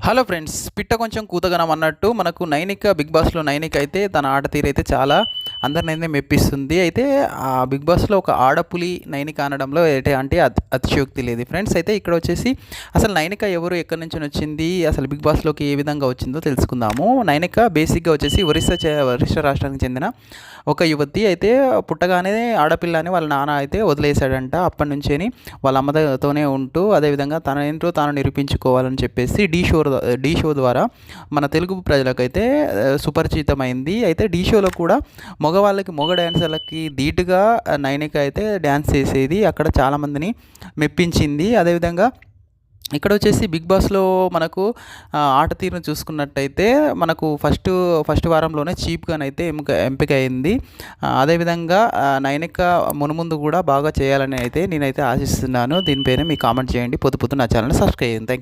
Hello friends, పిట్ట కొంచెం కూతగనం అన్నట్టు మనకు నైనిక బిగ్ బాస్లో నైనిక అయితే తన ఆట తీరైతే చాలా అందరినైతే మెప్పిస్తుంది. అయితే ఆ బిగ్ బాస్లో ఒక ఆడపులి నైనిక అనడంలో అంటే అతిశయోక్తి లేదు ఫ్రెండ్స్. అయితే ఇక్కడ వచ్చేసి అసలు నైనిక ఎవరు, ఎక్కడి నుంచి వచ్చింది, అసలు బిగ్ బాస్లోకి ఏ విధంగా వచ్చిందో తెలుసుకుందాము. నైనిక బేసిక్గా వచ్చేసి ఒరిస్సా రాష్ట్రానికి చెందిన ఒక యువతి. అయితే పుట్టగానే ఆడపిల్ల అని వాళ్ళ నాన్న అయితే వదిలేశాడంట. అప్పటి నుంచేని వాళ్ళ అమ్మతోనే ఉంటూ అదేవిధంగా తన ఏంటో తాను నిరూపించుకోవాలని చెప్పేసి ఢీ షో ద్వారా మన తెలుగు ప్రజలకైతే సుపరిచితమైంది. అయితే ఢీ షోలో కూడా మగ డ్యాన్సర్లకి ధీటుగా నైనిక అయితే డ్యాన్స్ చేసేది, అక్కడ చాలామందిని మెప్పించింది. అదేవిధంగా ఇక్కడ వచ్చేసి బిగ్ బాస్లో మనకు ఆట తీరును చూసుకున్నట్టయితే మనకు ఫస్ట్ వారంలోనే చీప్గానైతే ఎంపిక అయింది. అదేవిధంగా నైనిక మునుముందు కూడా బాగా చేయాలని అయితే నేనైతే ఆశిస్తున్నాను. దీనిపైన మీ కామెంట్ చేయండి. పొద్దు నా ఛానల్ని సబ్స్క్రైబ్ చేయండి. Thank you.